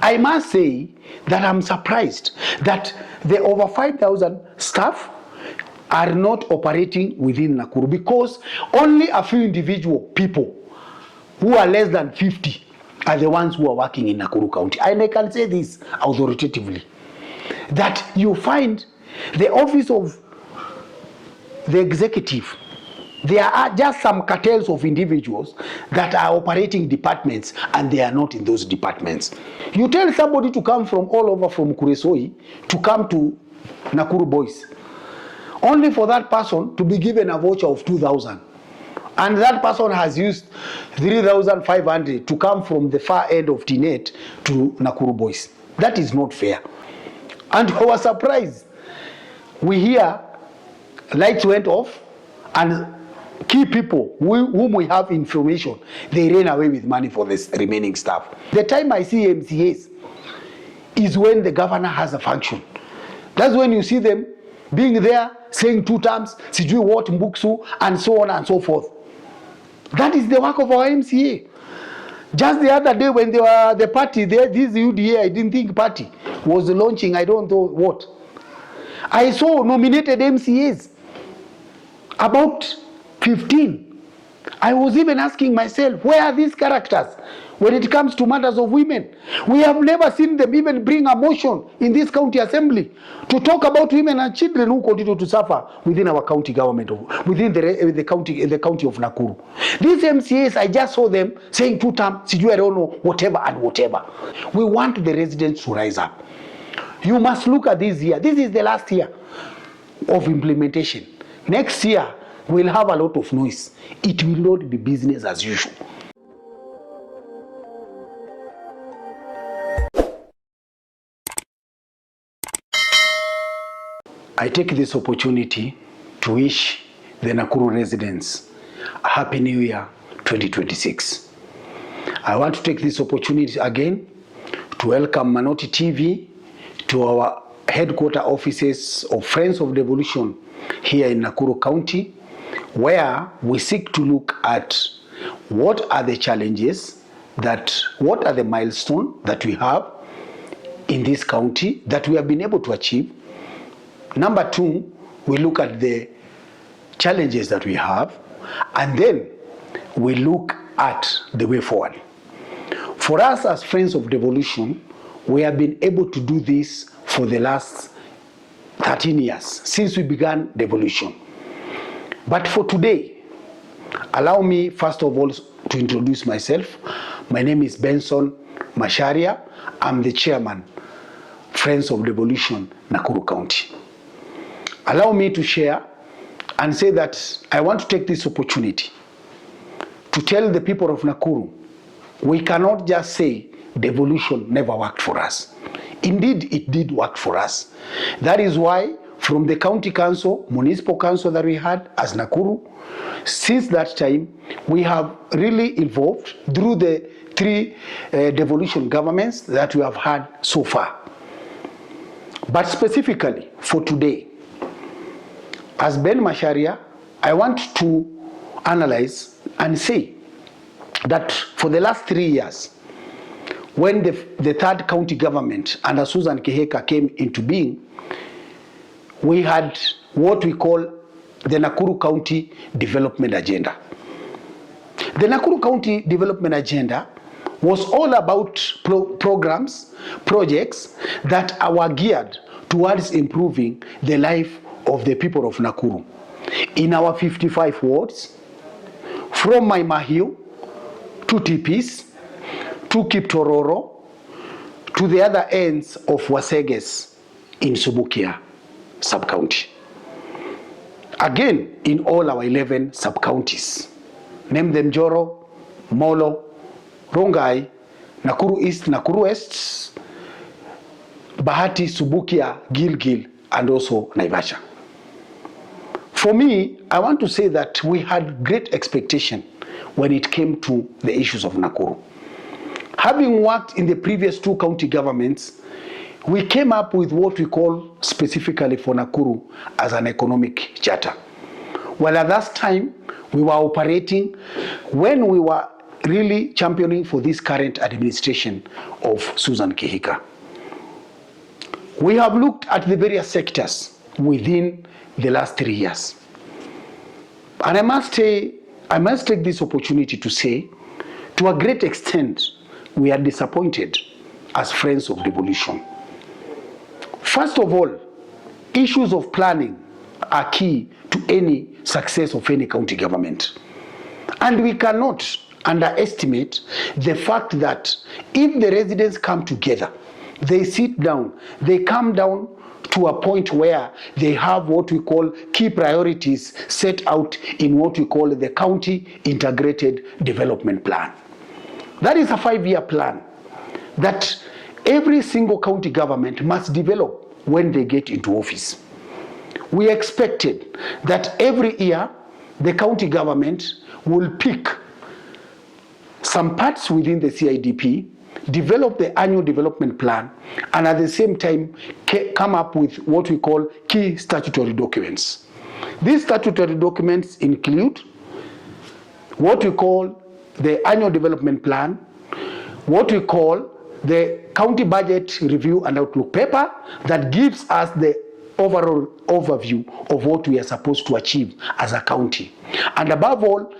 I must say that I'm surprised that the over 5,000 staff are not operating within Nakuru, because only a few individual people who are less than 50 are the ones who are working in Nakuru County. And I can say this authoritatively, that you find the office of the executive, there are just some cartels of individuals that are operating departments and they are not in those departments. You tell somebody to come from all over from Kuresoi to come to Nakuru Boys, only for that person to be given a voucher of 2,000. And that person has used 3,500 to come from the far end of Tinet to Nakuru Boys. That is not fair. And to our surprise, we hear lights went off and key people whom we have information, they ran away with money for this remaining staff. The time I see MCAs is when the governor has a function. That's when you see them being there, saying 2 terms, sijui what, mbuksu, and so on and so forth. That is the work of our MCA. Just the other day when they were the party, this UDA, I didn't think party, was launching, I don't know what. I saw nominated MCAs, about 15. I was even asking myself, where are these characters when it comes to matters of women? We have never seen them even bring a motion in this county assembly to talk about women and children who continue to suffer within our county government, within the county of Nakuru. These MCAs, I just saw them saying 2 terms, I don't know, whatever and whatever. We want the residents to rise up. You must look at this year. This is the last year of implementation. Next year, we'll have a lot of noise. It will not be business as usual. I take this opportunity to wish the Nakuru residents a Happy New Year 2026. I want to take this opportunity again to welcome Manoti TV to our headquarter offices of Friends of Devolution here in Nakuru County, where we seek to look at what are the challenges, what are the milestones that we have in this county that we have been able to achieve. Number 2, we look at the challenges that we have, and then we look at the way forward. For us as Friends of Devolution, we have been able to do this for the last 13 years, since we began devolution. But for today, allow me first of all to introduce myself. My name is Benson Masharia. I'm the chairman, Friends of Devolution, Nakuru County. Allow me to share and say that I want to take this opportunity to tell the people of Nakuru, we cannot just say devolution never worked for us. Indeed, it did work for us. That is why from the county council, municipal council that we had as Nakuru, since that time, we have really evolved through the 3 devolution governments that we have had so far. But specifically for today, as Ben Masharia, I want to analyze and say that for the last 3 years, when the 3rd county government under Susan Kihika came into being, we had what we call the Nakuru County Development Agenda. The Nakuru County Development Agenda was all about programs, projects that are geared towards improving the life of the people of Nakuru in our 55 wards, from Maimahio to Tipis, to Kiptororo, to the other ends of Waseges in Subukia sub-county. Again, in all our 11 sub-counties. Name them: Joro, Molo, Rongai, Nakuru East, Nakuru West, Bahati, Subukia, Gilgil, and also Naivasha. For me, I want to say that we had great expectation when it came to the issues of Nakuru. Having worked in the previous 2 county governments, we came up with what we call specifically for Nakuru as an economic charter. Well, at that time, we were operating, when we were really championing for this current administration of Susan Kihika. We have looked at the various sectors within the last 3 years. And I must take this opportunity to say, to a great extent, we are disappointed as friends of devolution. First of all, issues of planning are key to any success of any county government. And we cannot underestimate the fact that if the residents come together, they sit down, they come down to a point where they have what we call key priorities set out in what we call the County Integrated Development Plan. That is a 5-year plan that every single county government must develop when they get into office. We expected that every year the county government will pick some parts within the CIDP, develop the annual development plan, and at the same time come up with what we call key statutory documents. These statutory documents include what we call the annual development plan, what we call the county budget review and outlook paper that gives us the overall overview of what we are supposed to achieve as a county, and above all,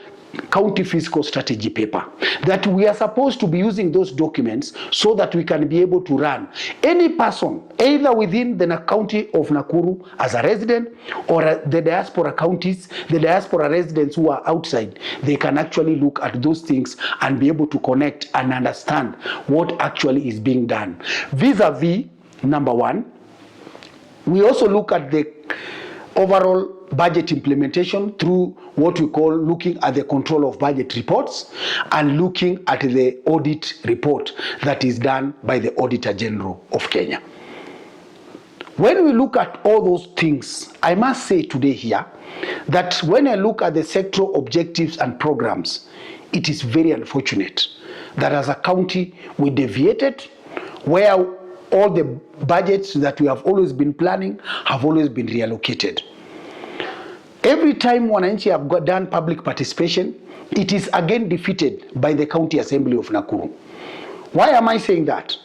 county fiscal strategy paper, that we are supposed to be using those documents so that we can be able to run. Any person, either within the county of Nakuru as a resident or the diaspora counties, the diaspora residents who are outside, they can actually look at those things and be able to connect and understand what actually is being done. Vis-a-vis, number one, we also look at the overall budget implementation through what we call looking at the control of budget reports and looking at the audit report that is done by the Auditor General of Kenya. When we look at all those things, I must say today here that when I look at the sectoral objectives and programs, it is very unfortunate that as a county we deviated where all the budgets that we have always been planning have always been reallocated. Every time wananchi have done public participation, it is again defeated by the County Assembly of Nakuru. Why am I saying that?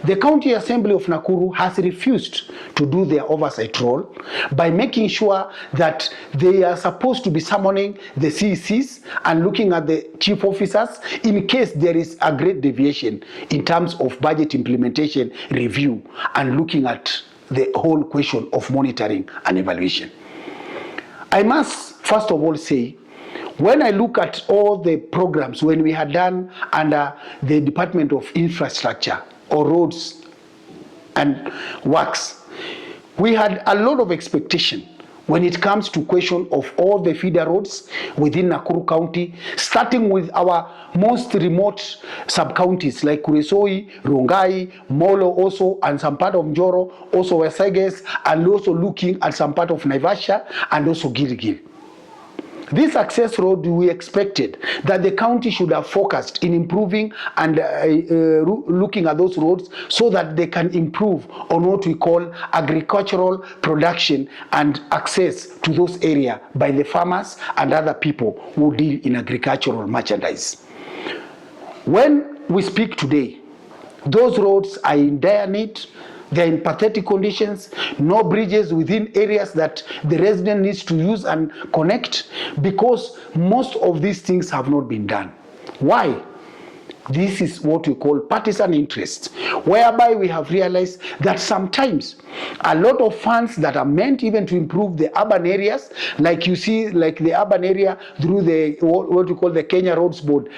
The County Assembly of Nakuru has refused to do their oversight role by making sure that they are supposed to be summoning the CECs and looking at the chief officers in case there is a great deviation in terms of budget implementation review and looking at the whole question of monitoring and evaluation. I must first of all say, when I look at all the programs when we had done under the Department of Infrastructure or roads and works, we had a lot of expectation when it comes to question of all the feeder roads within Nakuru County, starting with our most remote sub-counties like Kuresoi, Rongai, Molo also, and some part of Njoro, also Weseges, and also looking at some part of Naivasha and also Gilgil. This access road, we expected that the county should have focused in improving and looking at those roads so that they can improve on what we call agricultural production and access to those areas by the farmers and other people who deal in agricultural merchandise. When we speak today, those roads are in dire need. They're in pathetic conditions, no bridges within areas that the resident needs to use and connect, because most of these things have not been done. Why? This is what we call partisan interest, whereby we have realized that sometimes a lot of funds that are meant even to improve the urban areas, like you see, like the urban area through the what we call the Kenya Roads Board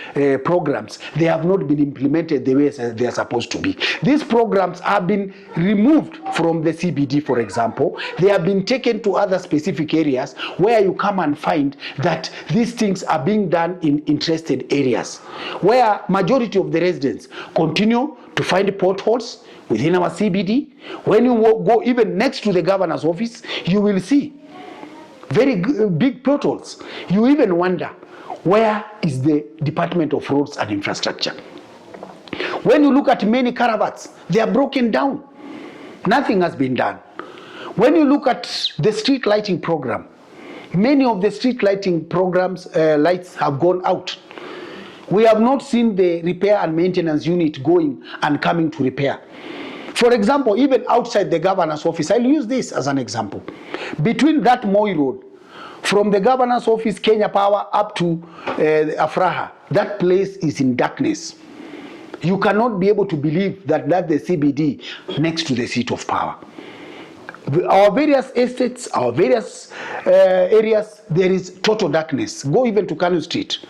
programs, they have not been implemented the way they are supposed to be. These programs have been removed from the CBD, for example. They have been taken to other specific areas where you come and find that these things are being done in interested areas, where majority of the residents continue to find potholes within our CBD. When you go even next to the governor's office, you will see very big potholes. You even wonder, where is the Department of Roads and Infrastructure? When you look at many caravans, they are broken down. Nothing has been done. When you look at the street lighting program, many of the street lighting programs lights have gone out. We have not seen the repair and maintenance unit going and coming to repair. For example, even outside the governor's office, I'll use this as an example. Between that Moi Road, from the governor's office, Kenya Power, up to Afraha, that place is in darkness. You cannot be able to believe that that's the CBD next to the seat of power. Our various estates, our various areas, there is total darkness. Go even to Kanu Street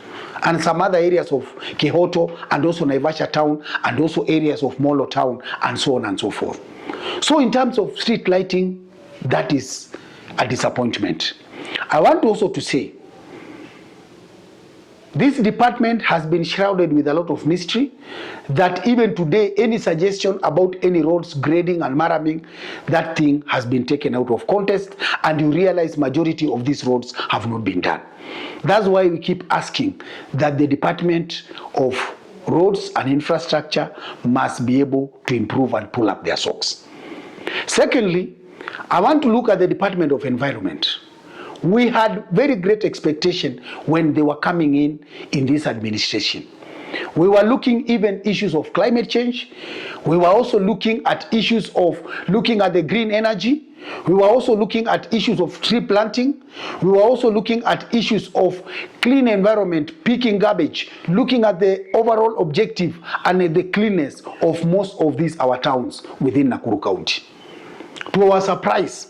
and some other areas of Kihoto and also Naivasha town and also areas of Molo town and so on and so forth. So in terms of street lighting, that is a disappointment. I want also to say this department has been shrouded with a lot of mystery, that even today any suggestion about any roads grading and marraming, that thing has been taken out of context, and you realize majority of these roads have not been done. That's why we keep asking that the Department of Roads and Infrastructure must be able to improve and pull up their socks. Secondly, I want to look at the Department of Environment. We had very great expectation when they were coming in this administration. We were looking even issues of climate change. We were also looking at issues of looking at the green energy. We were also looking at issues of tree planting. We were also looking at issues of clean environment, picking garbage, looking at the overall objective and the cleanness of most of these our towns within Nakuru County. To our surprise,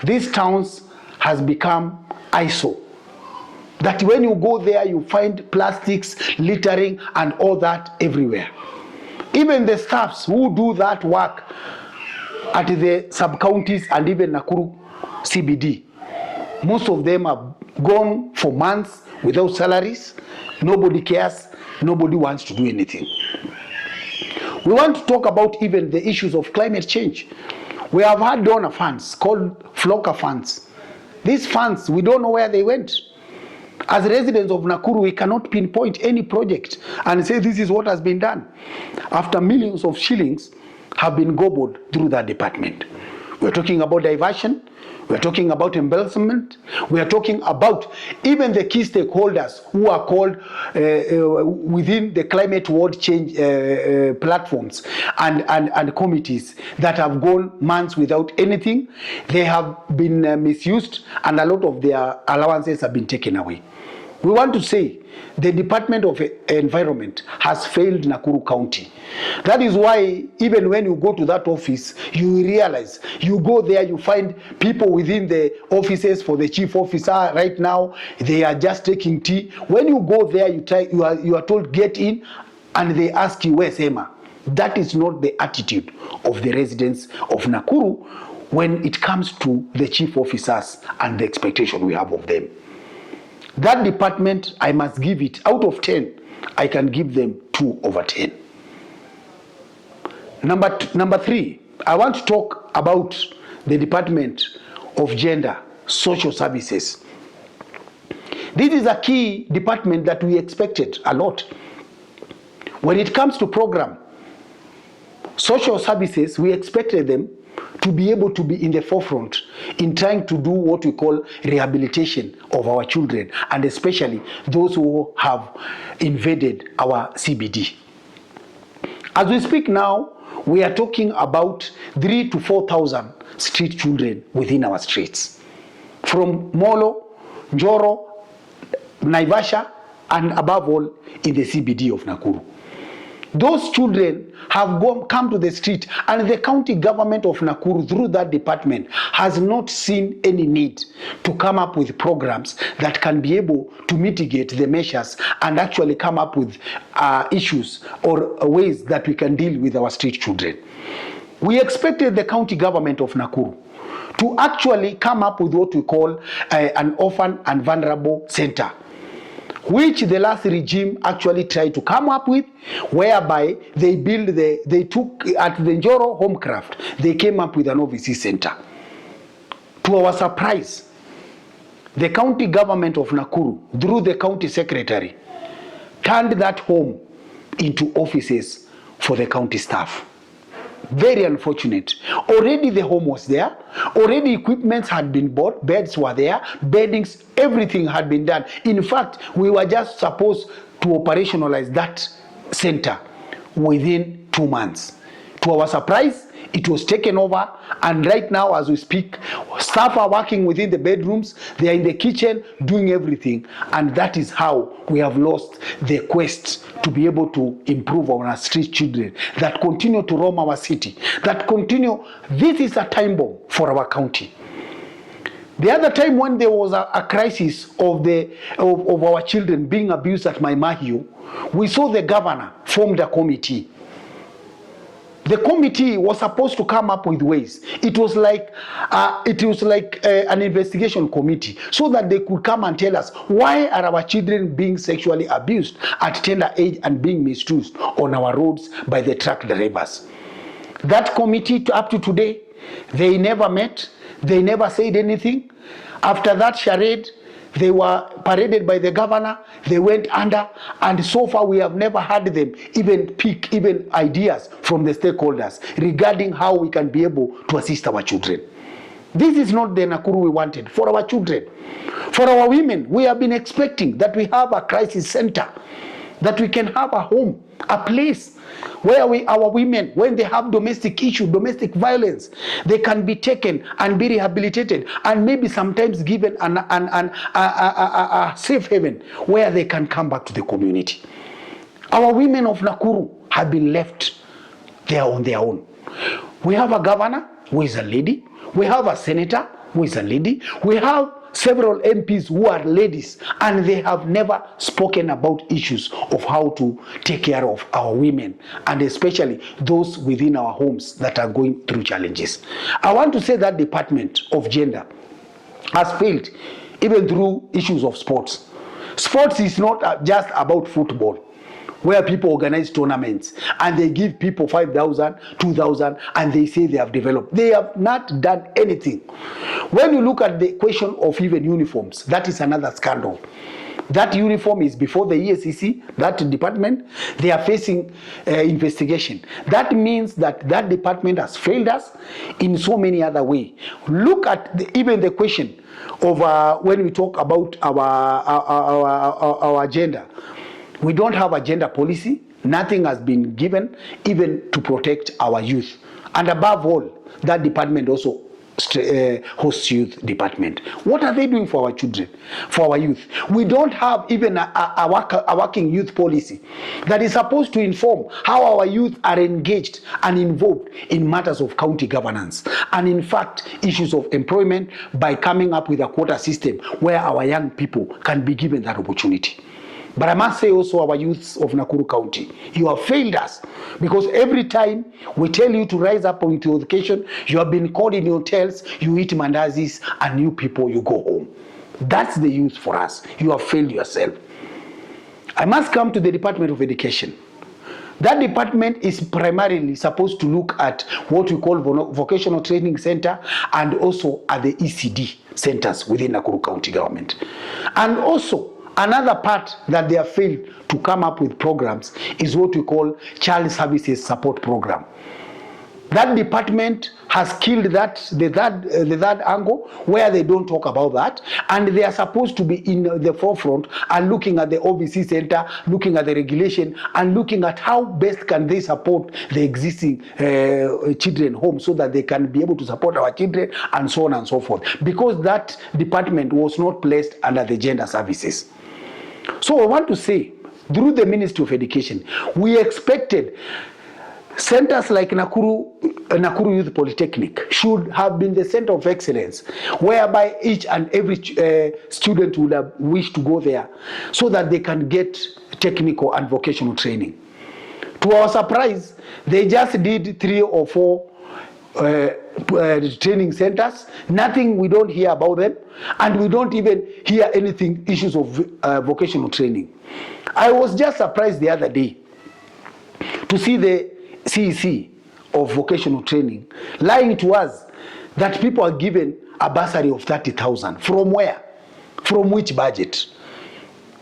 these towns has become ISO. That when you go there, you find plastics, littering, and all that everywhere. Even the staffs who do that work at the sub-counties and even Nakuru CBD, most of them have gone for months without salaries. Nobody cares. Nobody wants to do anything. We want to talk about even the issues of climate change. We have had donor funds called Flocker funds. These funds, we don't know where they went. As residents of Nakuru, we cannot pinpoint any project and say this is what has been done, after millions of shillings have been gobbled through that department. We're talking about diversion, we're talking about embezzlement, we are talking about even the key stakeholders who are called within the climate world change platforms and committees that have gone months without anything. They have been misused, and a lot of their allowances have been taken away. We want to say the Department of Environment has failed Nakuru County. That is why even when you go to that office, you realize, you go there, you find people within the offices for the chief officer right now, they are just taking tea. When you go there, you are told get in, and they ask you, where's Emma? That is not the attitude of the residents of Nakuru when it comes to the chief officers and the expectation we have of them. That department, I must give it, out of 10, I can give them 2 over 10. Number 3, I want to talk about the Department of Gender, Social Services. This is a key department that we expected a lot. When it comes to program, social services, we expected them to be able to be in the forefront in trying to do what we call rehabilitation of our children, and especially those who have invaded our CBD. As we speak now, we are talking about 3,000 to 4,000 street children within our streets. From Molo, Njoro, Naivasha, and above all in the CBD of Nakuru. Those children have come to the street, and the county government of Nakuru through that department has not seen any need to come up with programs that can be able to mitigate the measures and actually come up with issues or ways that we can deal with our street children. We expected the county government of Nakuru to actually come up with what we call an orphan and vulnerable center, which the last regime actually tried to come up with, whereby they took at the Njoro Homecraft, they came up with an OVC center. To our surprise, the county government of Nakuru, through the county secretary, turned that home into offices for the county staff. Very unfortunate. Already the home was there, already equipments had been bought, beds were there, beddings, everything had been done. In fact, we were just supposed to operationalize that center within 2 months. To our surprise, it was taken over, and right now as we speak, staff are working within the bedrooms, they are in the kitchen doing everything, and that is how we have lost the quest to be able to improve on our street children that continue to roam our city, that continue. This is a time bomb for our county. The other time when there was a crisis of our children being abused at Maimahio, we saw the governor formed a committee. The committee was supposed to come up with ways. It was like an investigation committee, so that they could come and tell us, why are our children being sexually abused at tender age and being misused on our roads by the truck drivers? That committee, up to today, they never met. They never said anything. After that charade, they were paraded by the governor, they went under, and so far we have never had them even pick ideas from the stakeholders regarding how we can be able to assist our children. This is not the Nakuru we wanted for our children. For our women, we have been expecting that we have a crisis center, that we can have a home, a place where our women, when they have domestic issue, domestic violence, they can be taken and be rehabilitated, and maybe sometimes given a safe haven where they can come back to the community. Our women of Nakuru have been left there on their own. We have a governor who is a lady. We have a senator who is a lady. We have several MPs who are ladies, and they have never spoken about issues of how to take care of our women, and especially those within our homes that are going through challenges. I want to say that Department of Gender has failed even through issues of sports. Sports is not just about football, where people organize tournaments and they give people 5,000, 2,000, and they say they have developed. They have not done anything. When you look at the question of even uniforms, that is another scandal. That uniform is before the EACC, that department, they are facing investigation. That means that that department has failed us in so many other ways. Look at even the question of when we talk about our gender. We don't have a gender policy. Nothing has been given even to protect our youth. And above all, that department also hosts youth department. What are they doing for our children, for our youth? We don't have even a working youth policy that is supposed to inform how our youth are engaged and involved in matters of county governance, and in fact issues of employment, by coming up with a quota system where our young people can be given that opportunity. But I must say also, our youths of Nakuru County, you have failed us, because every time we tell you to rise up on your education, you have been called in hotels, you eat mandazis, and you people, you go home. That's the youth for us. You have failed yourself. I must come to the Department of Education. That department is primarily supposed to look at what we call vocational training center, and also at the ECD centers within Nakuru County government. And also, another part that they have failed to come up with programs is what we call child services support program. That department has killed the third angle, where they don't talk about that, and they are supposed to be in the forefront and looking at the OVC center, looking at the regulation, and looking at how best can they support the existing children home, so that they can be able to support our children, and so on and so forth, because that department was not placed under the gender services. So I want to say, through the Ministry of Education, we expected centers like Nakuru Youth Polytechnic should have been the center of excellence, whereby each and every student would have wished to go there, so that they can get technical and vocational training. To our surprise, they just did 3 or 4 training centers. Nothing, we don't hear about them, and we don't even hear anything issues of vocational training. I was just surprised the other day to see the CEC of vocational training lying to us that people are given a bursary of 30,000. From where? From which budget?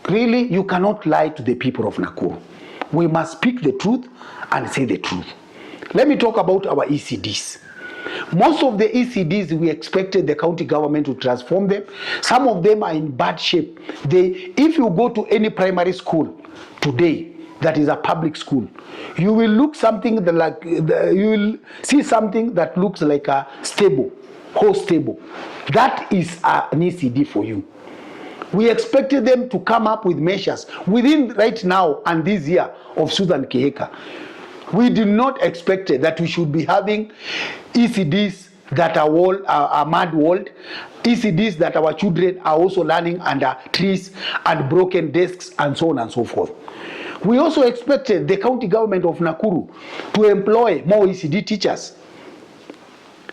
Really, you cannot lie to the people of Nakuru. We must speak the truth and say the truth. Let me talk about our ECDs. Most of the ECDs, we expected the county government to transform them. Some of them are in bad shape. If you go to any primary school today that is a public school, you will look something that you will see something that looks like a stable, horse stable. That is an ECD for you. We expected them to come up with measures within right now and this year of Susan Kihika. We did not expect that we should be having ECDs that are mud walled, ECDs that our children are also learning under trees and broken desks and so on and so forth. We also expected the county government of Nakuru to employ more ECD teachers.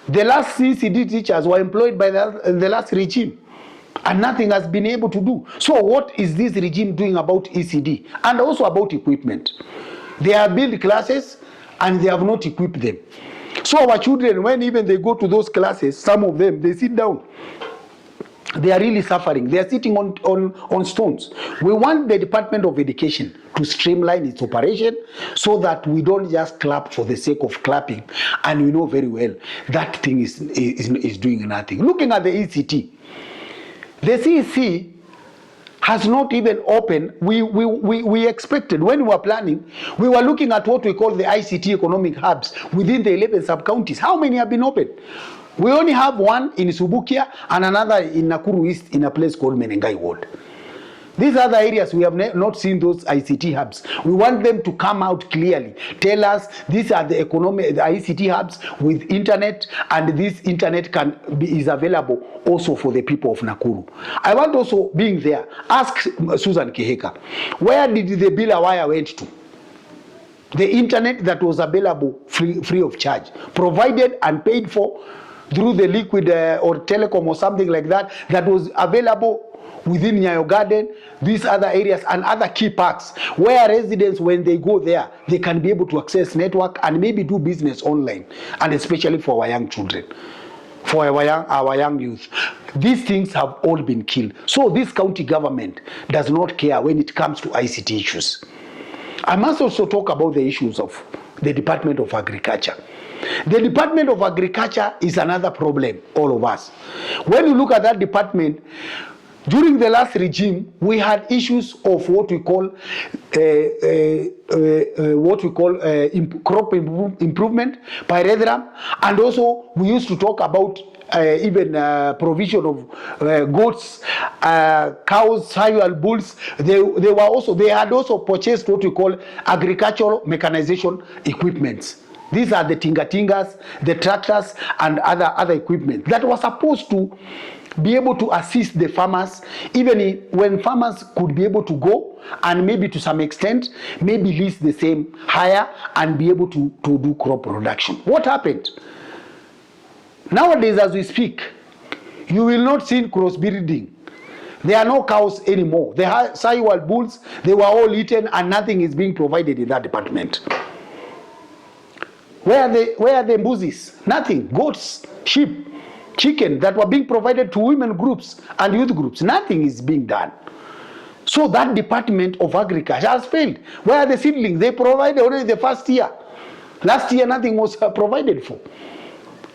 The last ECD teachers were employed by the last regime, and nothing has been able to do. So what is this regime doing about ECD and also about equipment? They have built classes and they have not equipped them. So our children, when even they go to those classes, some of them, they sit down. They are really suffering. They are sitting on stones. We want the Department of Education to streamline its operation so that we don't just clap for the sake of clapping. And we know very well that thing is doing nothing. Looking at the ECT, the CEC has not even opened. We expected, when we were planning, we were looking at what we call the ICT economic hubs within the 11 sub-counties. How many have been opened? We only have one in Subukia and another in Nakuru East in a place called Menengai Ward. These other areas, we have not seen those ICT hubs. We want them to come out clearly. Tell us these are the ICT hubs with internet, and this internet is available also for the people of Nakuru. I want also, being there, ask Susan Kihika, where did the bill wire went to? The internet that was available free of charge, provided and paid for through the liquid or telecom or something like that, that was available within Nyayo Garden, these other areas and other key parks where residents, when they go there, they can be able to access network and maybe do business online, and especially for our young children, for our young youth. These things have all been killed. So this county government does not care when it comes to ICT issues. I must also talk about the issues of the Department of Agriculture. The Department of Agriculture is another problem, all of us. When you look at that department, during the last regime, we had issues of what we call crop improvement by Redram, and also we used to talk about even provision of goats, cows, cereal bulls. They had also purchased what we call agricultural mechanization equipments. These are the tingas, the tractors, and other equipment that was supposed to be able to assist the farmers, even when farmers could be able to go and maybe to some extent, maybe lease the same hire and be able to do crop production. What happened? Nowadays, as we speak, you will not see cross-breeding. There are no cows anymore. The cereal bulls, they were all eaten and nothing is being provided in that department. Where are the mbusis? Nothing. Goats, sheep, chicken that were being provided to women groups and youth groups. Nothing is being done. So that Department of Agriculture has failed. Where are the seedlings? They provided already the first year. Last year, nothing was provided for.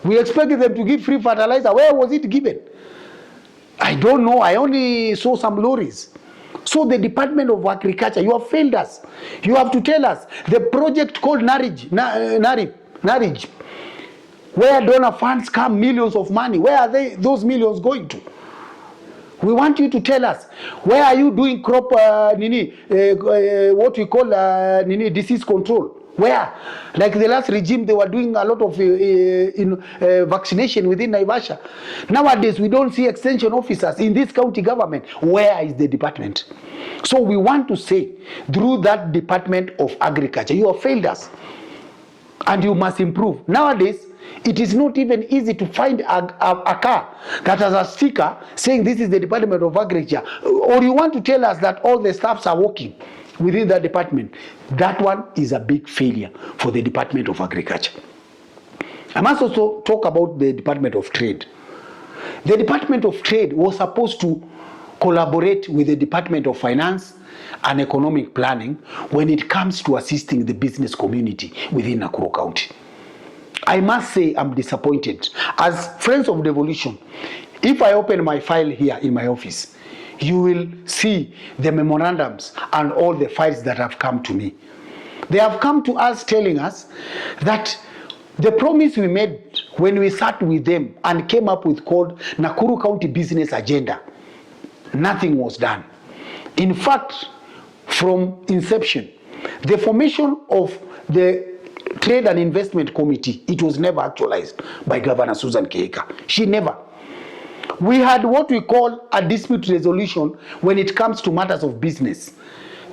We expected them to give free fertilizer. Where was it given? I don't know. I only saw some lorries. So the Department of Agriculture, you have failed us. You have to tell us. The project called Narij, where donor funds come, millions of money, where are those millions going to? We want you to tell us, where are you doing crop, what we call disease control? Where? Like the last regime, they were doing a lot of vaccination within Naivasha. Nowadays, we don't see extension officers in this county government. Where is the department? So we want to say, through that Department of Agriculture, you have failed us. And you must improve. Nowadays, it is not even easy to find a car that has a sticker saying this is the Department of Agriculture. Or you want to tell us that all the staffs are working within that department. That one is a big failure for the Department of Agriculture. I must also talk about the Department of Trade. The Department of Trade was supposed to collaborate with the Department of Finance and Economic Planning when it comes to assisting the business community within Nakuru County. I must say I'm disappointed. As Friends of Devolution, if I open my file here in my office, you will see the memorandums and all the files that have come to me. They have come to us telling us that the promise we made when we sat with them and came up with called Nakuru County Business Agenda, nothing was done. In fact, from inception, the formation of the Trade and Investment Committee, it was never actualized by Governor Susan Kihika. She never. We had what we call a dispute resolution when it comes to matters of business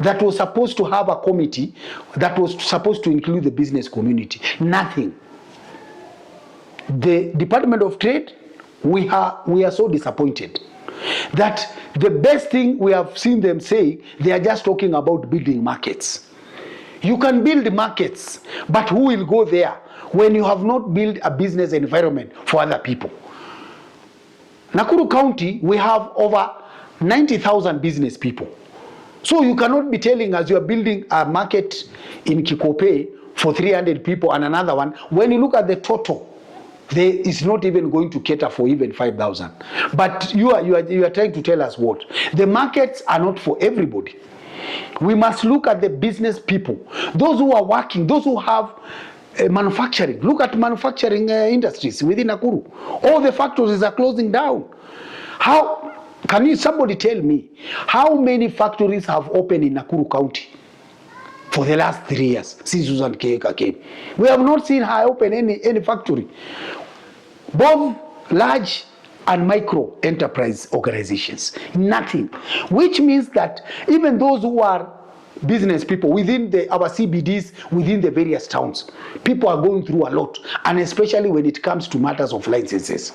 that was supposed to have a committee that was supposed to include the business community. Nothing. The Department of Trade, we are so disappointed that the best thing we have seen them say, they are just talking about building markets. You can build markets, but who will go there when you have not built a business environment for other people? Nakuru County, we have over 90,000 business people. So you cannot be telling us you are building a market in Kikope for 300 people and another one. When you look at the total, there is not even going to cater for even 5,000. But you are trying to tell us what? The markets are not for everybody. We must look at the business people, those who are working, those who have manufacturing. Look at manufacturing industries within Nakuru. All the factories are closing down. How can somebody tell me how many factories have opened in Nakuru County for the last 3 years since Susan Kihika came? We have not seen her open any factory. Both large and micro enterprise organizations, nothing. Which means that even those who are business people within our CBDs, within the various towns, people are going through a lot, and especially when it comes to matters of licenses.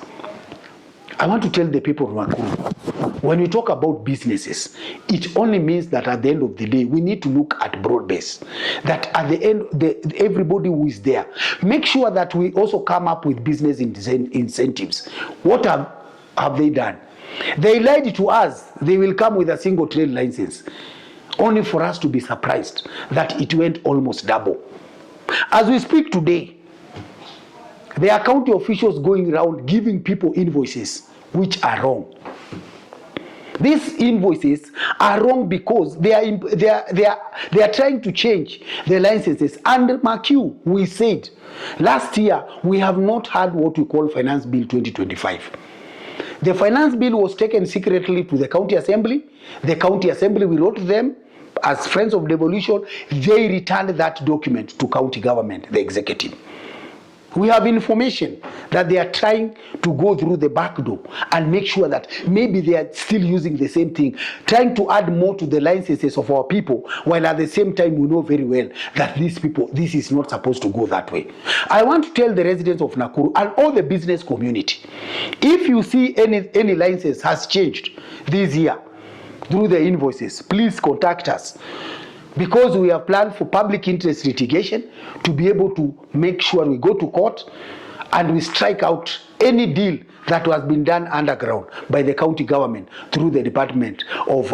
I want to tell the people of Nakuru, when we talk about businesses, it only means that at the end of the day, we need to look at broad base. That at the end, everybody who is there, make sure that we also come up with business incentives. What have they done? They lied to us. They will come with a single trade license, only for us to be surprised that it went almost double. As we speak today, there are county officials going around giving people invoices which are wrong. These invoices are wrong because they are trying to change the licenses. And mark you, we said last year we have not had what we call Finance Bill 2025. The Finance Bill was taken secretly to the County Assembly. The County Assembly, we wrote them as Friends of Devolution. They returned that document to county government, the executive. We have information that they are trying to go through the back door and make sure that maybe they are still using the same thing, trying to add more to the licenses of our people, while at the same time we know very well that these people, this is not supposed to go that way. I want to tell the residents of Nakuru and all the business community, if you see any license has changed this year through the invoices, please contact us. Because we have planned for public interest litigation to be able to make sure we go to court and we strike out any deal that has been done underground by the county government through the Department of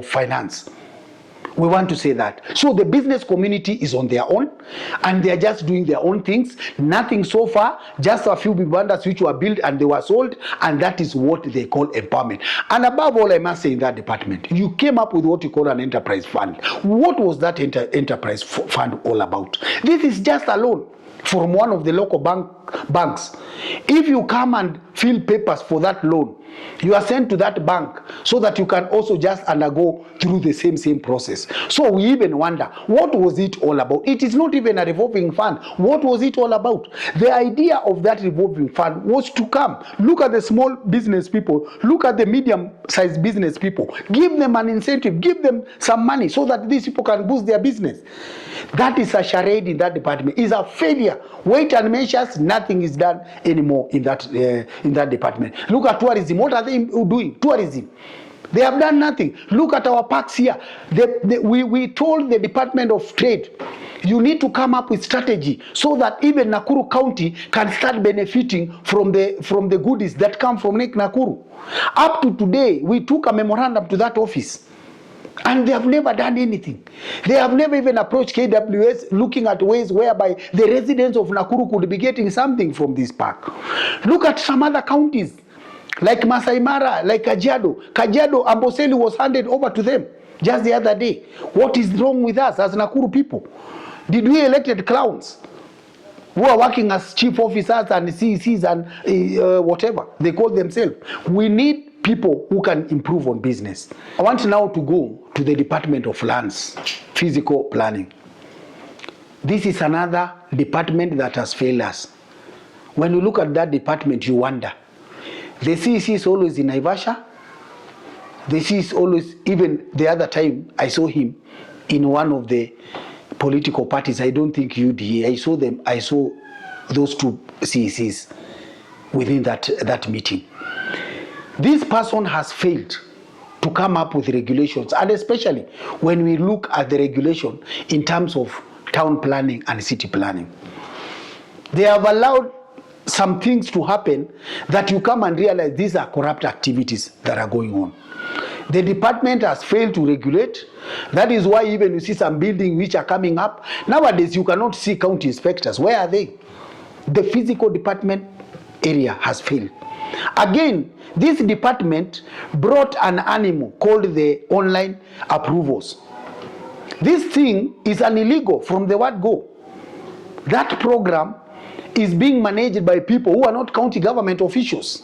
Finance. We want to say that. So the business community is on their own and they are just doing their own things. Nothing so far, just a few vibrandas which were built and they were sold, and that is what they call empowerment. And above all, I must say in that department, you came up with what you call an enterprise fund. What was that enterprise fund all about? This is just a loan from one of the local banks. If you come and fill papers for that loan, you are sent to that bank so that you can also just undergo through the same process. So we even wonder, what was it all about? It is not even a revolving fund. What was it all about? The idea of that revolving fund was to come, look at the small business people, look at the medium-sized business people, give them an incentive, give them some money so that these people can boost their business. That is a charade in that department. It's a failure. Weight and measures, nothing is done anymore in that department. Look at tourism. What are they doing? Tourism. They have done nothing. Look at our parks here. We told the Department of Trade, you need to come up with strategy so that even Nakuru County can start benefiting from the goodies that come from Lake Nakuru. Up to today, we took a memorandum to that office. And they have never done anything. They have never even approached KWS looking at ways whereby the residents of Nakuru could be getting something from this park. Look at some other counties like Masai Mara, like Kajiado. Kajiado, Amboseli was handed over to them just the other day. What is wrong with us as Nakuru people? Did we elected clowns who are working as chief officers and CECs and whatever they call themselves? We need people who can improve on business. I want now to go to the Department of Lands, Physical Planning. This is another department that has failed us. When you look at that department, you wonder. The CEC is always in Naivasha. The CEC is always, even the other time I saw him in one of the political parties, I don't think UDA, I saw those two CECs within that meeting. This person has failed to come up with regulations, and especially when we look at the regulation in terms of town planning and city planning. They have allowed some things to happen that you come and realize these are corrupt activities that are going on. The department has failed to regulate. That is why even you see some buildings which are coming up. Nowadays, you cannot see county inspectors. Where are they? The physical department area has failed. Again, this department brought an animal called the online approvals. This thing is an illegal from the word go. That program is being managed by people who are not county government officials.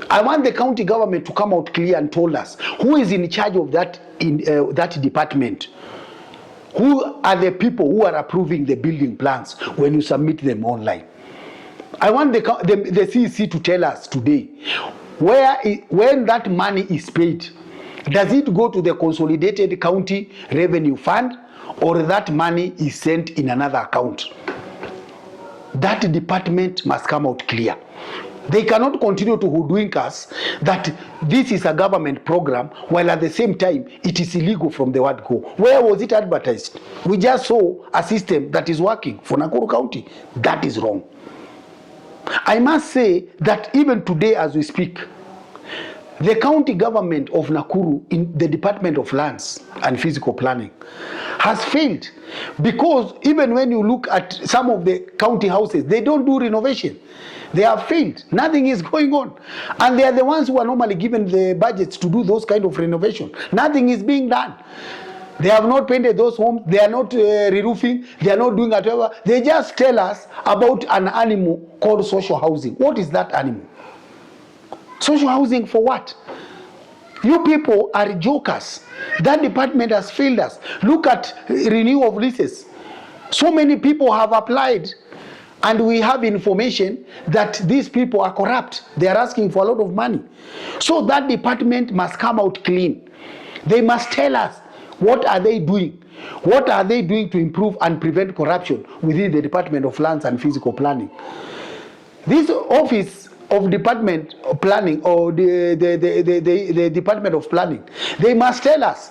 I want the county government to come out clear and told us who is in charge of that department. Who are the people who are approving the building plans when you submit them online? I want the CEC to tell us today when that money is paid, does it go to the consolidated county revenue fund or that money is sent in another account? That department must come out clear. They cannot continue to hoodwink us that this is a government program while at the same time it is illegal from the word go. Where was it advertised? We just saw a system that is working for Nakuru County. That is wrong. I must say that even today as we speak, the county government of Nakuru in the Department of Lands and Physical Planning has failed, because even when you look at some of the county houses, they don't do renovation. They have failed. Nothing is going on. And they are the ones who are normally given the budgets to do those kind of renovation. Nothing is being done. They have not painted those homes. They are not re-roofing. They are not doing whatever. They just tell us about an animal called social housing. What is that animal? Social housing for what? You people are jokers. That department has failed us. Look at renewal of leases. So many people have applied, and we have information that these people are corrupt. They are asking for a lot of money. So that department must come out clean. They must tell us what are they doing. What are they doing to improve and prevent corruption within the Department of Lands and Physical Planning? This office of Department of Planning, or the Department of Planning, they must tell us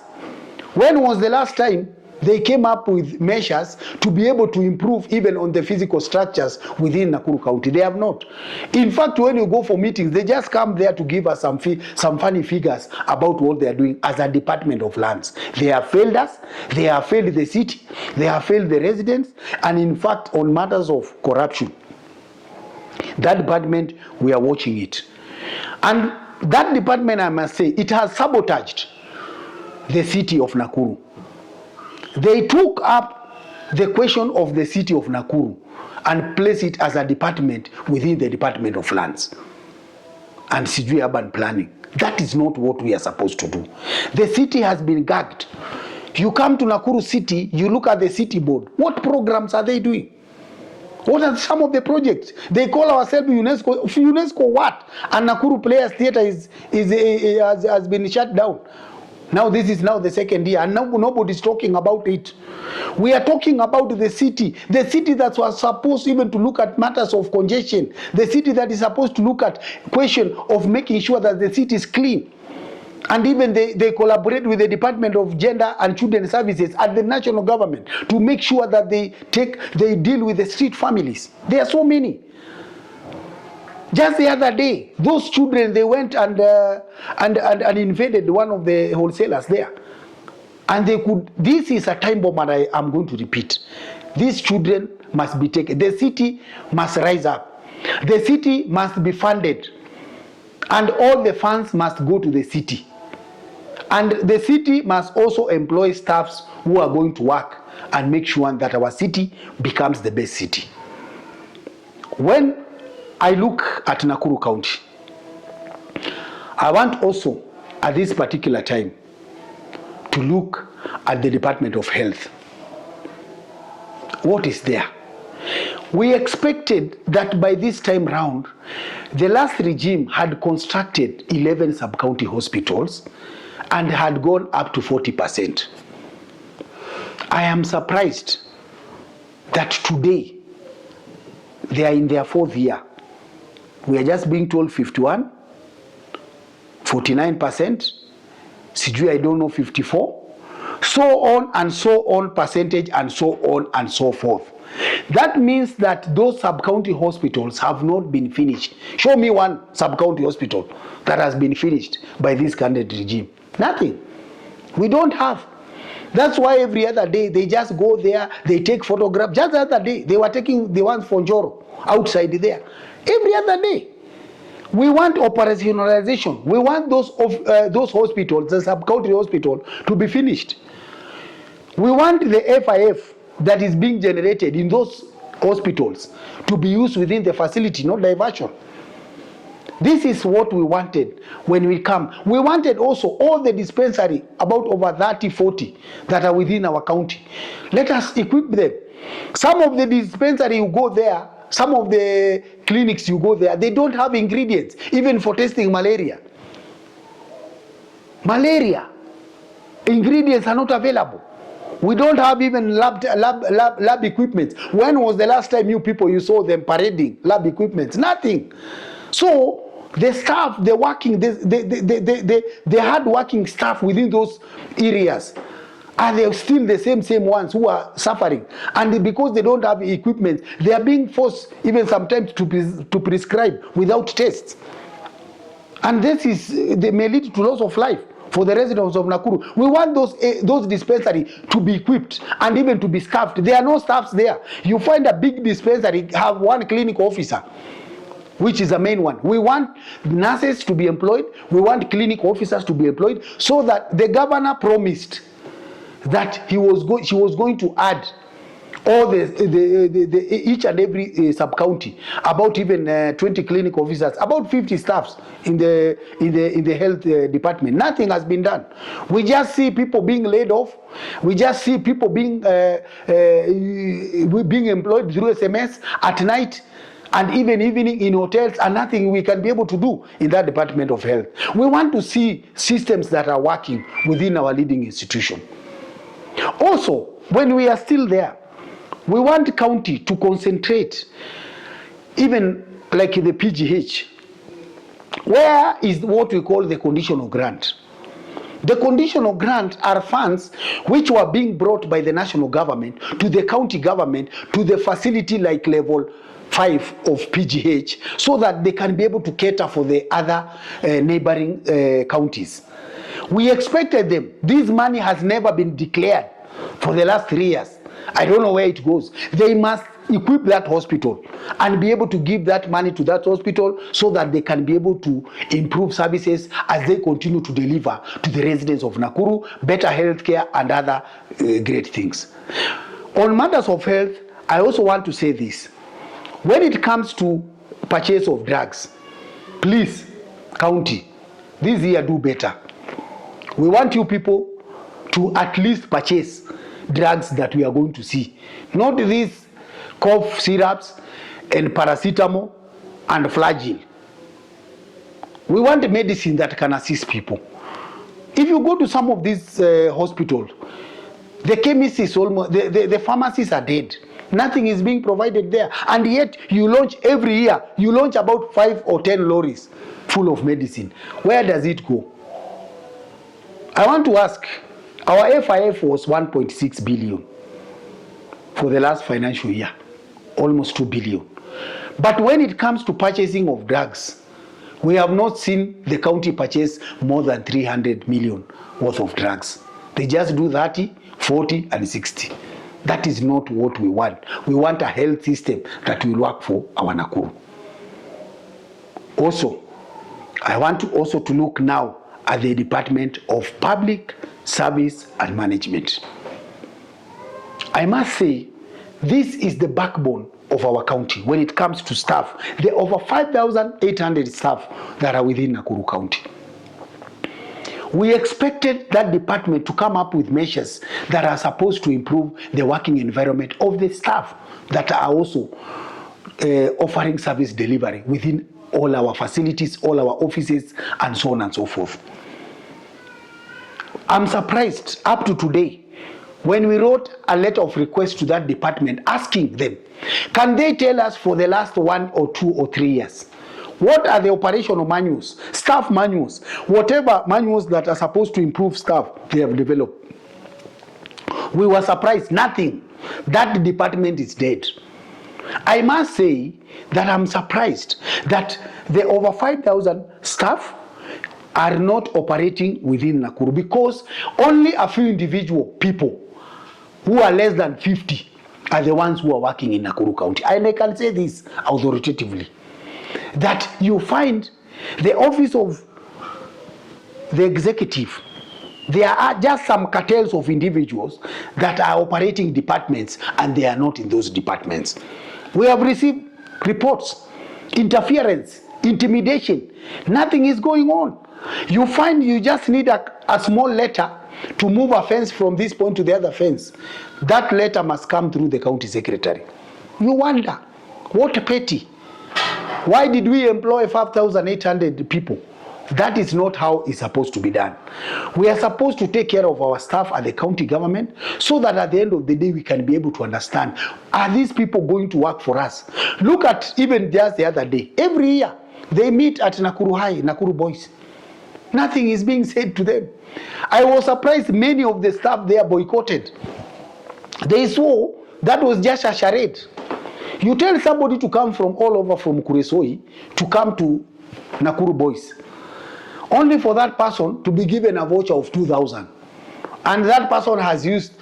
when was the last time they came up with measures to be able to improve even on the physical structures within Nakuru County. They have not. In fact, when you go for meetings, they just come there to give us some funny figures about what they are doing as a Department of Lands. They have failed us, they have failed the city, they have failed the residents, and in fact, on matters of corruption, that department, we are watching it. And that department, I must say, it has sabotaged the city of Nakuru. They took up the question of the city of Nakuru and placed it as a department within the Department of Lands and Sijui Urban Planning. That is not what we are supposed to do. The city has been gagged. You come to Nakuru city, you look at the city board. What programs are they doing? What are some of the projects? They call ourselves UNESCO. UNESCO what? And Nakuru Players Theatre has been shut down. Now this is now the second year, and now nobody's talking about it. We are talking about the city that was supposed even to look at matters of congestion, the city that is supposed to look at question of making sure that the city is clean. And even they collaborate with the Department of Gender and Children Services at the national government to make sure that they deal with the street families. There are so many. Just the other day, those children, they went and invaded one of the wholesalers there. And they could, this is a time bomb, and I am going to repeat. These children must be taken. The city must rise up. The city must be funded. And all the funds must go to the city. And the city must also employ staffs who are going to work and make sure that our city becomes the best city. When I look at Nakuru County, I want also at this particular time to look at the Department of Health. What is there? We expected that by this time round, the last regime had constructed 11 sub-county hospitals and had gone up to 40%. I am surprised that today they are in their 4th year. We are just being told 51, 49%, sijui I don't know 54, so on percentage, and so on and so forth. That means that those sub-county hospitals have not been finished. Show me one sub-county hospital that has been finished by this candidate regime. Nothing. We don't have. That's why every other day they just go there, they take photographs. Just the other day, they were taking the ones for Njoro outside there. Every other day. We want operationalization. We want those hospitals, the sub-county hospital, to be finished. We want the FIF that is being generated in those hospitals to be used within the facility, not diversion. This is what we wanted when we come. We wanted also all the dispensary, about over 30, 40, that are within our county. Let us equip them. Some of the dispensary you go there, some of the clinics you go there, they don't have ingredients, even for testing malaria. Malaria, ingredients are not available. We don't have even lab equipment. When was the last time you saw them parading lab equipment? Nothing. So the staff, the hard working staff within those areas, are they still the same ones who are suffering? And because they don't have equipment, they are being forced even sometimes to prescribe without tests. And they may lead to loss of life for the residents of Nakuru. We want those dispensary to be equipped and even to be staffed. There are no staffs there. You find a big dispensary, have one clinic officer, which is the main one. We want nurses to be employed. We want clinic officers to be employed, so that the governor promised that she was going to add all each and every sub-county, about even 20 clinic officers, about 50 staffs in the health department. Nothing has been done. We just see people being laid off. We just see people being employed through SMS at night, and even evening in hotels, and nothing we can be able to do in that Department of Health. We want to see systems that are working within our leading institution. Also, when we are still there, we want the county to concentrate, even like the PGH. Where is what we call the conditional grant? The conditional grant are funds which were being brought by the national government to the county government, to the facility like level 5 of PGH, so that they can be able to cater for the other neighboring counties. We expected them. This money has never been declared for the last 3 years. I don't know where it goes. They must equip that hospital and be able to give that money to that hospital, so that they can be able to improve services as they continue to deliver to the residents of Nakuru better health care and other great things. On matters of health, I also want to say this. When it comes to purchase of drugs, please, county, this year do better. We want you people to at least purchase drugs that we are going to see. Not these cough syrups and paracetamol and Flagyl. We want medicine that can assist people. If you go to some of these hospitals, the chemists is almost, the pharmacies are dead. Nothing is being provided there. And yet you launch every year, you launch about 5 or 10 lorries full of medicine. Where does it go? I want to ask, our FIF was 1.6 billion for the last financial year, almost 2 billion. But when it comes to purchasing of drugs, we have not seen the county purchase more than 300 million worth of drugs They just do 30, 40, and 60. That is not what we want. We want a health system that will work for our Nakuru. Also, I want to also to look now at the Department of Public Service and Management. I must say, this is the backbone of our county when it comes to staff. There are over 5,800 staff that are within Nakuru County. We expected that department to come up with measures that are supposed to improve the working environment of the staff that are also offering service delivery within all our facilities, all our offices, and so on and so forth. I'm surprised up to today when we wrote a letter of request to that department asking them, can they tell us for the last 1 or 2 or 3 years, what are the operational manuals, staff manuals, whatever manuals that are supposed to improve staff they have developed? We were surprised, nothing. That department is dead. I must say that I'm surprised that the over 5,000 staff are not operating within Nakuru because only a few individual people who are less than 50 are the ones who are working in Nakuru County. And I can say this authoritatively, that you find the office of the executive, there are just some cartels of individuals that are operating departments and they are not in those departments. We have received reports, interference, intimidation. Nothing is going on. You find you just need a small letter to move a fence from this point to the other fence. That letter must come through the county secretary. You wonder, what petty? Why did we employ 5,800 people? That is not how it's supposed to be done. We are supposed to take care of our staff at the county government so that at the end of the day we can be able to understand, are these people going to work for us? Look at even just the other day. Every year they meet at Nakuru High, Nakuru Boys. Nothing is being said to them. I was surprised many of the staff there boycotted. They saw that was just a charade. You tell somebody to come from all over from Kuresoi to come to Nakuru Boys, only for that person to be given a voucher of 2,000. And that person has used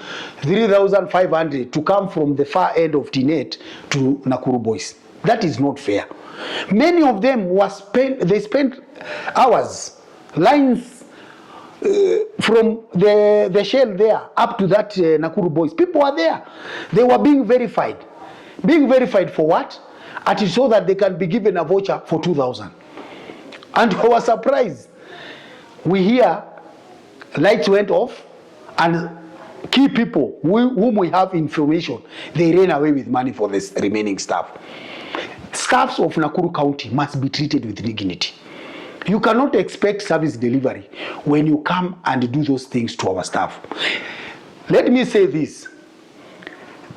3,500 to come from the far end of Tinet to Nakuru Boys. That is not fair. Many of them spent hours, lines from the shell there up to that Nakuru Boys. People are there. They were being verified. Being verified for what? So that they can be given a voucher for 2,000. And I was surprised. We hear lights went off and key people whom we have information, they ran away with money for the remaining staff. Staffs of Nakuru County must be treated with dignity. You cannot expect service delivery when you come and do those things to our staff. Let me say this.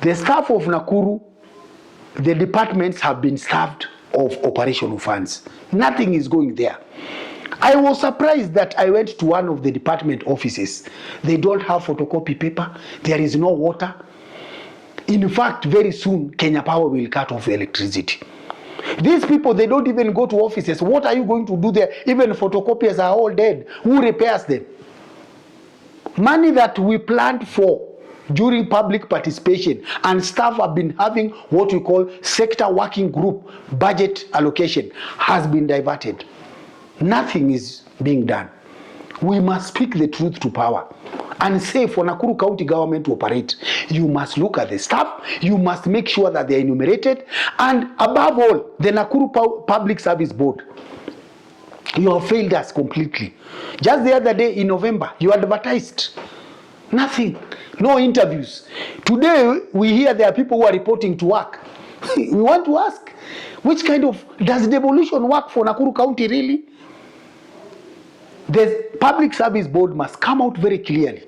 The staff of Nakuru, the departments have been starved of operational funds. Nothing is going there. I was surprised that I went to one of the department offices. They don't have photocopy paper. There is no water. In fact, very soon, Kenya Power will cut off the electricity. These people, they don't even go to offices. What are you going to do there? Even photocopiers are all dead. Who repairs them? Money that we planned for during public participation, and staff have been having what we call sector working group budget allocation, has been diverted. Nothing is being done. We must speak the truth to power and say, for Nakuru County government to operate, you must look at the staff, you must make sure that they are enumerated, and above all, the Nakuru Public Service Board. You have failed us completely. Just the other day in November, you advertised. Nothing. No interviews. Today, we hear there are people who are reporting to work. We want to ask, which kind of, does devolution work for Nakuru County really? The Public Service Board must come out very clearly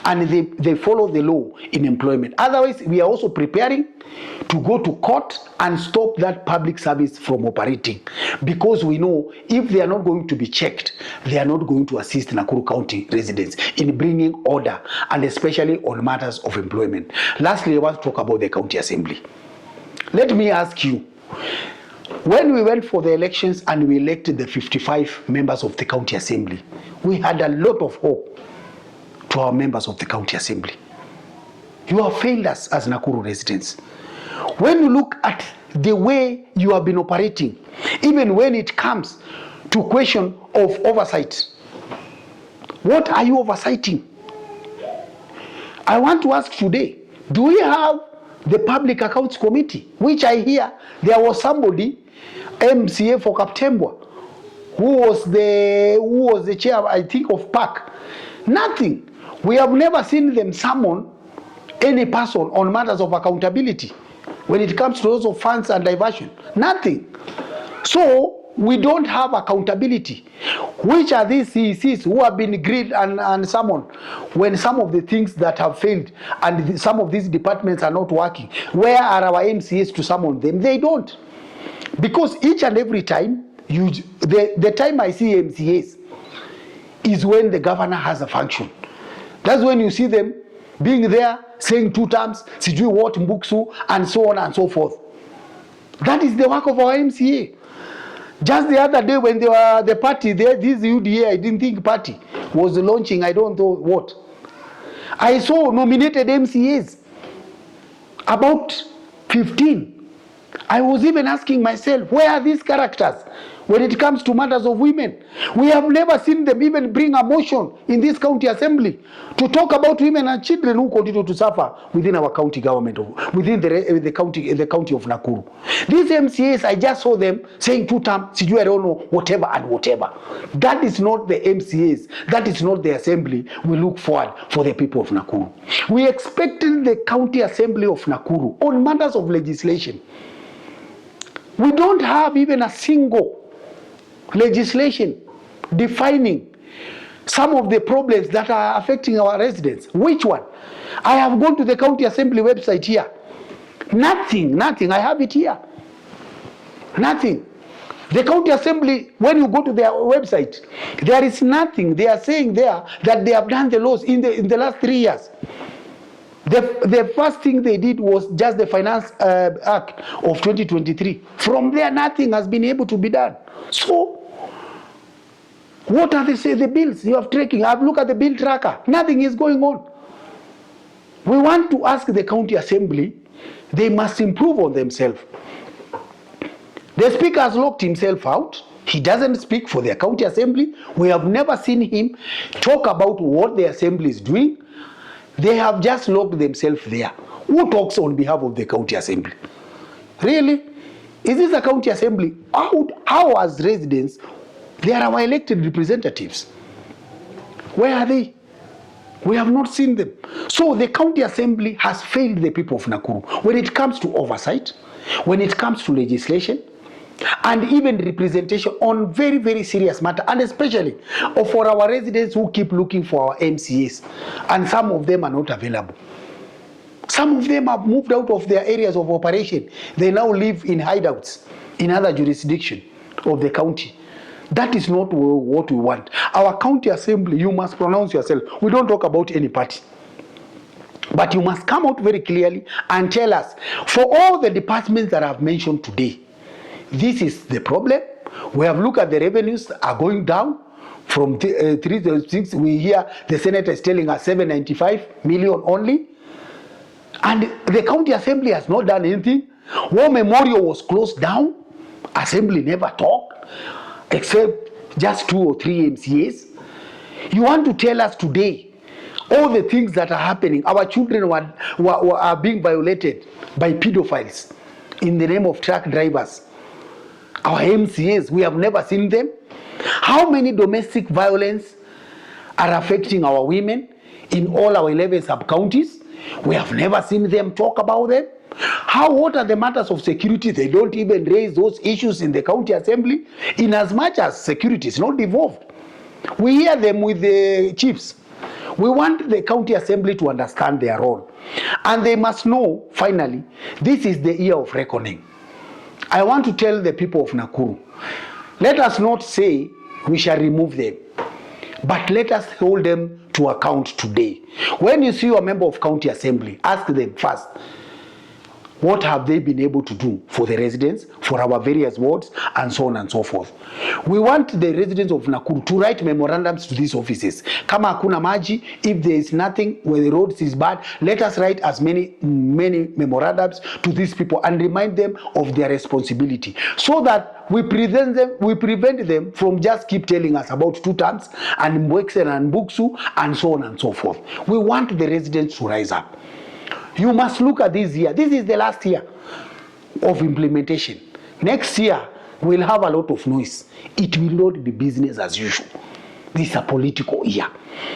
and they follow the law in employment. Otherwise, we are also preparing to go to court and stop that public service from operating, because we know if they are not going to be checked, they are not going to assist Nakuru County residents in bringing order, and especially on matters of employment. Lastly, I want to talk about the county assembly. Let me ask you, when we went for the elections and we elected the 55 members of the county assembly, we had a lot of hope to our members of the county assembly. You have failed us as Nakuru residents. When you look at the way you have been operating, even when it comes to question of oversight, what are you oversighting? I want to ask today, do we have the Public Accounts Committee, which I hear there was somebody, MCA for Kaptembwa, who was the chair, I think, of PAC. Nothing. We have never seen them summon any person on matters of accountability when it comes to those of funds and diversion. Nothing. So we don't have accountability. Which are these CECs who have been grilled and summoned when some of the things that have failed and some of these departments are not working? Where are our MCAs to summon them? They don't. Because each and every time, the time I see MCAs is when the governor has a function. That's when you see them being there, saying 2 terms, sijui what mbuksu, and so on and so forth. That is the work of our MCA. Just the other day when they were the party there, this UDA, I didn't think party, was launching, I don't know what. I saw nominated MCAs, about 15. I was even asking myself, where are these characters when it comes to matters of women? We have never seen them even bring a motion in this county assembly to talk about women and children who continue to suffer within our county government, within the county of Nakuru. These MCAs, I just saw them saying 2 terms, I don't know, whatever and whatever. That is not the MCAs. That is not the assembly we look forward for the people of Nakuru. We expected the county assembly of Nakuru on matters of legislation. We don't have even a single legislation defining some of the problems that are affecting our residents. Which one? I have gone to the county assembly website here. Nothing. I have it here. Nothing. The county assembly, when you go to their website, there is nothing. They are saying there that they have done the laws in the last 3 years. The first thing they did was just the Finance Act of 2023. From there, nothing has been able to be done. So, what are the bills you have tracking? I've looked at the bill tracker. Nothing is going on. We want to ask the county assembly, they must improve on themselves. The speaker has locked himself out. He doesn't speak for the county assembly. We have never seen him talk about what the assembly is doing. They have just locked themselves there. Who talks on behalf of the county assembly? Really? Is this a county assembly? How as residents, they are our elected representatives. Where are they? We have not seen them. So the county assembly has failed the people of Nakuru when it comes to oversight, when it comes to legislation, and even representation on very, very serious matter, and especially for our residents who keep looking for our MCAs, and some of them are not available. Some of them have moved out of their areas of operation. They now live in hideouts in other jurisdictions of the county. That is not what we want. Our county assembly, you must pronounce yourself. We don't talk about any party. But you must come out very clearly and tell us, for all the departments that I've mentioned today, this is the problem. We have looked at the revenues are going down from 306. We hear the senator is telling us 795 million only. And the county assembly has not done anything. War Memorial was closed down. Assembly never talked, except just 2 or 3 MCAs. You want to tell us today all the things that are happening? Our children are being violated by pedophiles in the name of truck drivers. Our MCAs, we have never seen them. How many domestic violence are affecting our women in all our 11 sub-counties? We have never seen them talk about them. What are the matters of security? They don't even raise those issues in the county assembly, in as much as security is not devolved. We hear them with the chiefs. We want the county assembly to understand their role. And they must know, finally, this is the year of reckoning. I want to tell the people of Nakuru, let us not say we shall remove them, but let us hold them to account today. When you see a member of county assembly, ask them first, What have they been able to do for the residents, for our various wards, and so on and so forth? We want the residents of Nakuru to write memorandums to these offices. Kama hakuna maji, if there is nothing, where the roads is bad, let us write as many memorandums to these people and remind them of their responsibility, so that we prevent them from just keep telling us about 2 terms and Mbwekse and Buksu and so on and so forth. We want the residents to rise up. You must look at this year. This is the last year of implementation. Next year, we'll have a lot of noise. It will not be business as usual. This is a political year.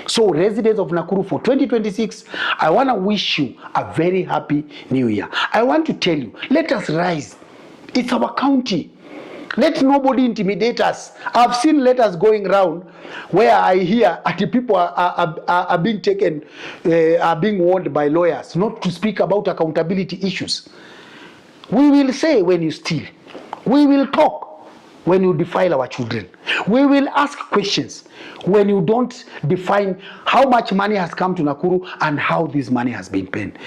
So residents of Nakuru, for 2026, I want to wish you a very happy new year. I want to tell you, let us rise. It's our county. Let nobody intimidate us. I've seen letters going around where I hear that people are being taken, are being warned by lawyers not to speak about accountability issues. We will say when you steal. We will talk when you defile our children. We will ask questions when you don't define how much money has come to Nakuru and how this money has been paid.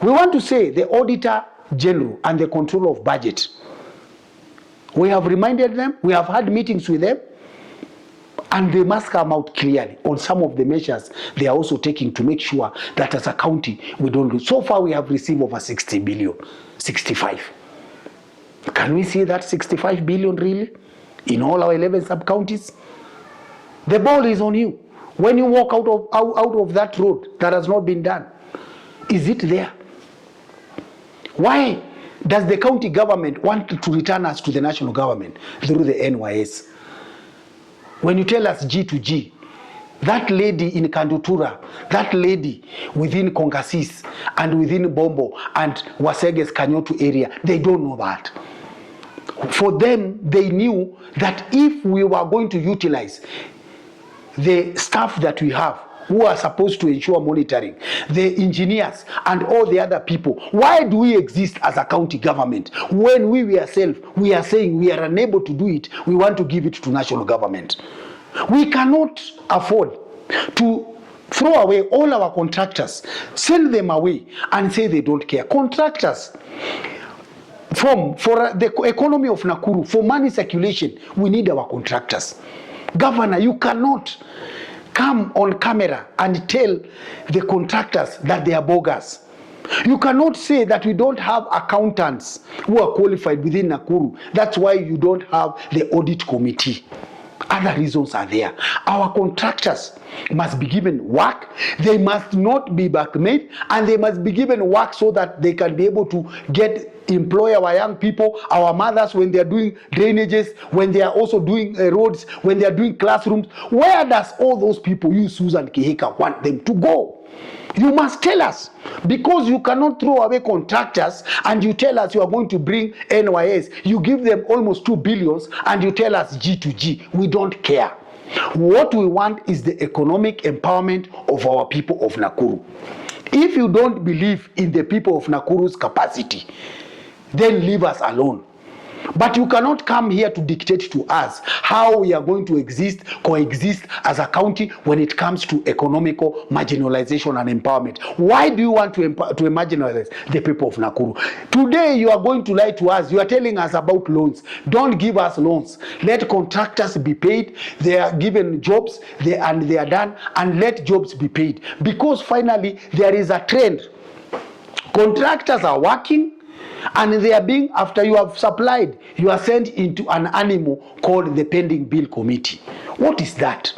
We want to say the Auditor General and the control of budget. We have reminded them, we have had meetings with them, and they must come out clearly on some of the measures they are also taking to make sure that as a county we don't lose. So far we have received over 60 billion, 65. Can we see that 65 billion really in all our 11 sub-counties? The ball is on you. When you walk out of that road that has not been done, is it there? Why does the county government want to return us to the national government through the NYS? When you tell us G to G, that lady in Kandutura, that lady within Kongasis and within Bombo and Waseges Kanyotu area, they don't know that. For them, they knew that if we were going to utilize the staff that we have, who are supposed to ensure monitoring, the engineers and all the other people, why do we exist as a county government when we ourselves, we are saying we are unable to do it, we want to give it to national government? We cannot afford to throw away all our contractors, send them away and say they don't care. Contractors, for the economy of Nakuru, for money circulation, we need our contractors. Governor, you cannot come on camera and tell the contractors that they are bogus. You cannot say that we don't have accountants who are qualified within Nakuru. That's why you don't have the audit committee. Other reasons are there. Our contractors must be given work. They must not be backmade, and they must be given work so that they can be able to employ our young people, our mothers, when they are doing drainages, when they are also doing roads, when they are doing classrooms. Where does all those people you, Susan Kihika, want them to go? You must tell us, because you cannot throw away contractors and you tell us you are going to bring NYS. You give them almost 2 billion and you tell us G to G. We don't care. What we want is the economic empowerment of our people of Nakuru. If you don't believe in the people of Nakuru's capacity, then leave us alone. But you cannot come here to dictate to us how we are going to coexist as a county when it comes to economical marginalization and empowerment. Why do you want to marginalize the people of Nakuru? Today you are going to lie to us. You are telling us about loans. Don't give us loans. Let contractors be paid. They are given jobs and they are done, and let jobs be paid. Because finally there is a trend. Contractors are working, and they are being, after you have supplied, you are sent into an animal called the pending bill committee. What is that,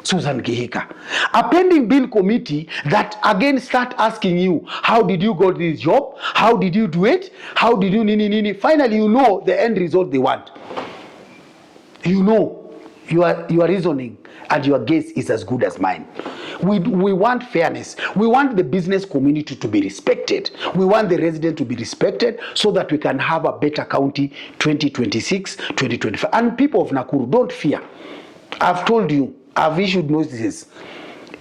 Susan Gihika? A pending bill committee that again start asking you, how did you got this job? How did you do it? How did you nini? Finally, you know the end result they want. You know, your reasoning and your guess is as good as mine. We want fairness. We want the business community to be respected. We want the resident to be respected so that we can have a better county 2026, 2025. And people of Nakuru, don't fear. I've told you, I've issued notices.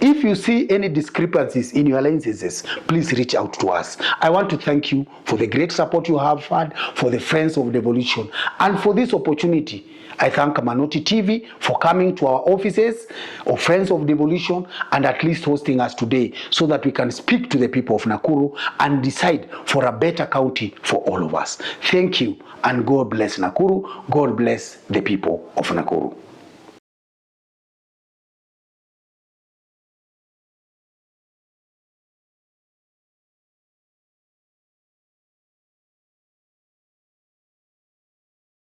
If you see any discrepancies in your licenses, please reach out to us. I want to thank you for the great support you have had, for the Friends of Devolution, and for this opportunity. I thank Manoti TV for coming to our offices of Friends of Devolution and at least hosting us today so that we can speak to the people of Nakuru and decide for a better county for all of us. Thank you, and God bless Nakuru. God bless the people of Nakuru.